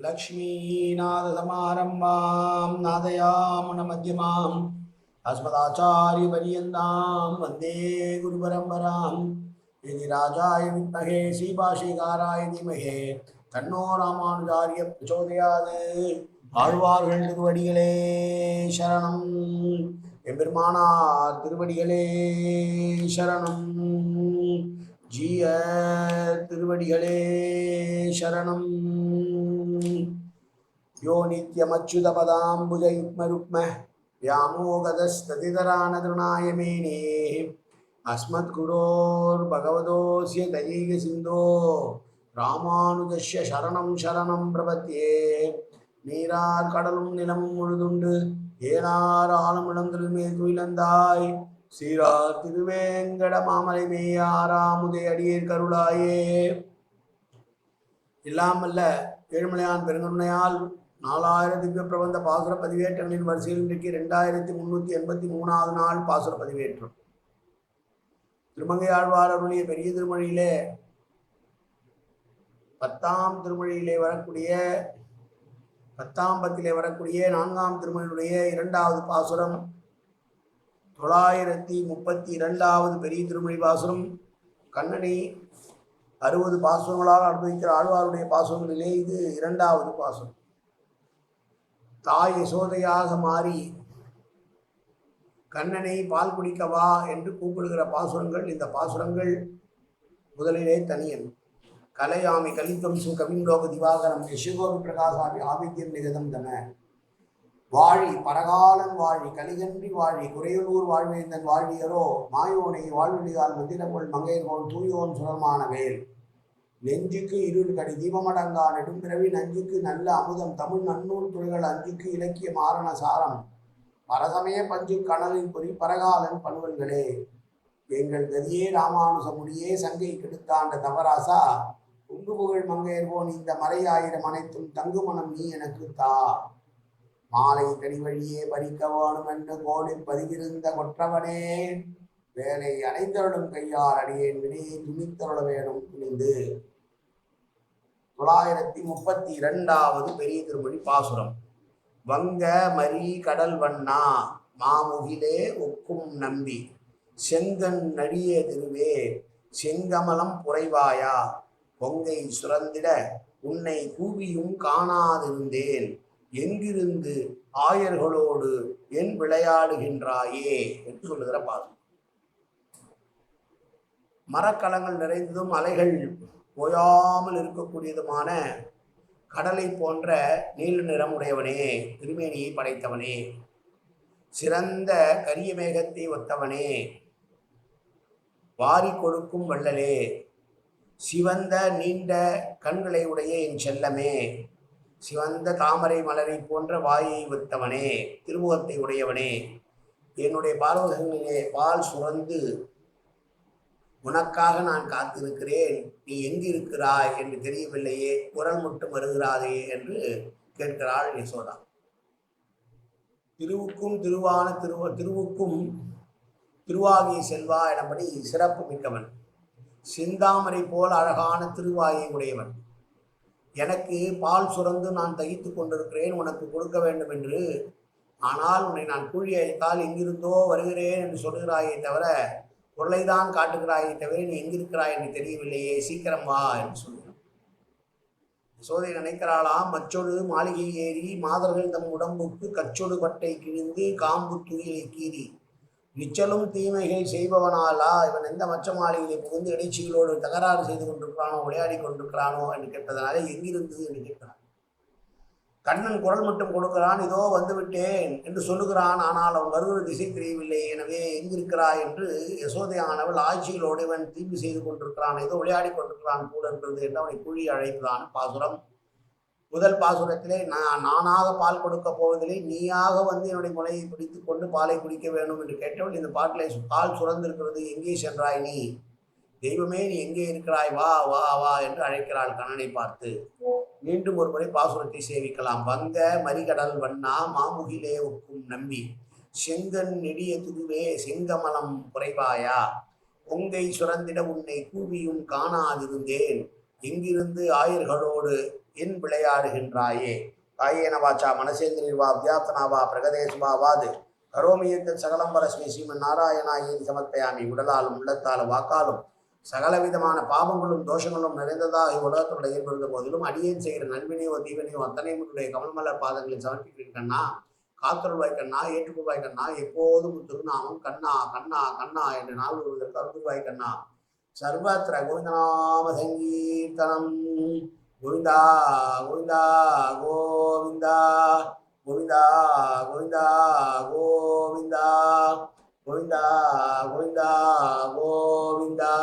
लक्ष्मीनाथसमारम्भां नादयामुनमध्यमाम् अस्मदाचार्यपर्यन्तां वन्दे गुरुपरम्परां यदि राजाय विद्महे श्रीभाष्यकाराय धीमहि तन्नो रामानुजार्य प्रचोदयात् ஆழ்வார்கள் திருவடிகளே சரணம் எம்பெருமானார் திருவடிகளே சரணம் ஜீய திருவடிகளே சரணம் யோ நித்யமச்சுதபதாம்புஜயுக்மருக்ம व्यामोगदस्ततितरानतृणाय मेने अस्मद्गुरोर्भगवतोऽस्य दयैकसिन्धो रामानुजस्य शरणं शरणं प्रपद्ये நீரார் கடலும் நிலமும் முழுதுண்டு ஏனார் ஆளும் இளந்திருமேல் துயிலந்தாய் சீரார் திருவேங்கட மாமலை மேயாராமுதை அடியேர் கருளாயே. இல்லாமல்ல ஏழுமலையான் பெருங்கருணையால் 4000 திவ்ய பிரபந்த பாசுர பதிவேற்றங்களின் வரிசையில் இன்றைக்கு 2383வது நாள் பாசுர பதிவேற்றம். திருமங்கையாழ்வார் அருளிய பெரிய திருமொழியிலே 10ஆம் திருமொழியிலே வரக்கூடிய 10ஆம் பத்திலே வரக்கூடிய 4ஆம் திருமொழியுடைய 2வது பாசுரம் 932வது பெரிய திருமொழி பாசுரம். கண்ணனை 60 பாசுரங்களால் அனுபவிக்கிற ஆழ்வாருடைய பாசுரங்களிலே இது 2வது பாசுரம். தாய் யசோதையாக மாறி கண்ணனை பால் குடிக்கவா என்று கூப்பிடுகிற பாசுரங்கள் இந்த பாசுரங்கள். முதலிலே தனியன் கலையாமி கலித்தம் சு கவிந்தோக திவாகரம் யசுகோபி பிரகாசாமி ஆவித்யம் நிகதம் தன வாழி பரகாலன் வாழி கலிகன்றி வாழி குறையலூர் வாழ்வேந்தன் வாழியரோ மாயோனை வாழ்வெளியால் மந்திரங்கொள் மங்கையர்கோள் தூயோன் சுரமான வேல் நெஞ்சுக்கு இருள் கடி தீபமடங்கா நெடும்பிறவி நஞ்சுக்கு நல்ல அமுதம் தமிழ் நன்னூல் துறைகள் அஞ்சுக்கு இலக்கிய மாரண சாரம் பரசமய பஞ்சு கணலில் பொறி பரகாலன் பண்பல்களே எங்கள் கதியே ராமானுசமுடியே சங்கை கெடுத்தாண்ட தவராசா உங்கு புகழ் மங்கையர்வோன் இந்த மறையாயிரம் அனைத்தும் தங்குமணம் நீ எனக்கு தா மாலை கடி வழியே பறிக்க வேணும் என்று கோலில் பதிவிருந்த கொற்றவனே வேலை அனைத்தருடன் கையால் அடியேன் வினையை துணித்தருள வேணும் துணிந்து. 932வது பெரிய திருமொழி பாசுரம். வங்க மரி கடல் வண்ணா மாமுகிலே ஒக்கும் நம்பி செங்கண் நடிய திருவே செங்கமலம் புரைவாயா பொங்கை சுரந்திட உன்னை கூவியும் காணாதிருந்தேன் எங்கிருந்து ஆயர்களோடு என் விளையாடுகின்றாயே என்று சொல்லுகிற பாசுரம். மரக்கலங்கள் நிறைந்ததும் அலைகள் ஓயாமல் இருக்கக்கூடியதுமான கடலை போன்ற நீல நிறமுடையவனே, திருமேனியை படைத்தவனே, சிறந்த கரிய மேகத்தை ஒத்தவனே, வாரி கொடுக்கும் வள்ளலே, சிவந்த நீண்ட கண்களை உடைய என் செல்லமே, சிவந்த தாமரை மலரை போன்ற வாயை ஒத்தவனே, திருமுகத்தை உடையவனே, என்னுடைய பார்வகங்களிலே பால் சுரந்து உனக்காக நான் காத்திருக்கிறேன், நீ எங்கு இருக்கிறாய் என்று தெரியவில்லையே, குரல் மட்டும் வருகிறாதே என்று கேட்கிறாள் யசோதா. திருவுக்கும் திருவுக்கும் திருவாகிய செல்வா எனபடி சிறப்பு மிக்கவன், சிந்தாமரை போல் அழகான திருவாயை உடையவன், எனக்கு பால் சுரந்து நான் தகித்து கொண்டிருக்கிறேன், உனக்கு கொடுக்க வேண்டும் என்று. ஆனால் உன்னை நான் கூழி அழைத்தால் எங்கிருந்தோ வருகிறேன் என்று சொல்கிறாயே தவிர பொருளைதான் காட்டுகிறாயே தவிர நீ எங்கிருக்கிறாய் என்று தெரியவில்லையே, சீக்கிரம் வா என்று சொல்கிறான். சோதை நினைக்கிறாளாம், மச்சொடு மாளிகை ஏறி மாதர்கள் தம் உடம்புக்கு கச்சொடு பட்டை கிழிந்து காம்பு துயிலை கீறி நிச்சலும் தீமைகள் செய்பவனாலா இவன் எந்த மச்ச மாளிகையை புகுந்து இடைச்சிகளோடு தகராறு செய்து கொண்டிருக்கிறானோ விளையாடி கொண்டிருக்கிறானோ என்று கேட்டதனால எங்கிருந்து என்று கேட்கிறான். கண்ணன் குரல் மட்டும் கொடுக்கிறான், இதோ வந்துவிட்டேன் என்று சொல்லுகிறான். ஆனால் அவன் வருகிற திசை தெரியவில்லை. எனவே எங்கிருக்கிறாய் என்று யசோதையானவள் ஆட்சிகளோடு இவன் தீங்கு செய்து கொண்டிருக்கிறான், ஏதோ விளையாடி கொண்டிருக்கிறான் கூட இருக்கிறது என்று அவனை குழி அழைப்பதான் பாசுரம். முதல் பாசுரத்திலே நானாக பால் கொடுக்க போவதில்லை, நீயாக வந்து என்னுடைய முலையை பிடித்து கொண்டு பாலை குடிக்க வேண்டும் என்று கேட்டவள் இந்த பாட்டிலே பால் சுரந்திருக்கிறது, எங்கே சென்றாய் நீ, தெய்வமே நீ எங்கே இருக்கிறாய், வா வா வா என்று அழைக்கிறாள் கண்ணனை பார்த்து. மீண்டும் ஒரு முறை பாசுரத்தை சேவிக்கலாம். வங்க மரிகடல் வண்ணா மாமுகிலே ஒக்கும் நம்பி செங்கன் நெடிய துருவே செங்கமலம் குறைவாயா பொங்கை சுரந்திட உன்னை கூவியும் காணாதிருந்தேன் எங்கிருந்து ஆயர்களோடு என் விளையாடுகின்றாயே. காயேன வாச்சா மனசேந்திரிர்வா வித்யாத்மனாவா பிரகதேசுவாவாது கரோமியத்த சகலம் பரஸ்மை ஸ்ரீமன் நாராயணாயேதி சமர்ப்பயாமி. உடலாலும் உள்ளத்தாலும் வாக்காலும் சகலவிதமான பாவங்களும் தோஷங்களும் நிறைந்ததாக உலகத்துடைய ஏற்படுத்த போதிலும் அடியேன் செய்கிற நன்வினையோ தீவனையோ அத்தனை முன்னுடைய கமல்மலர் பாதங்களில் சமர்ப்பிக்கிறேன் கண்ணா. காத்தருள்வாய் கண்ணா, ஏற்றுக்கொள்வாய் கண்ணா. எப்போதும் திருநாமம் கண்ணா கண்ணா கண்ணா என்று நாள் வருவதற்கு அருள்வாய் கண்ணா. சர்வத்திர கோவிந்தநாம சங்கீர்த்தனம். கோவிந்தா கோவிந்தா கோவிந்தா கோவிந்தா கோவிந்தா கோவிந்தா கோவிந்தா கோவிந்தா கோவிந்தா.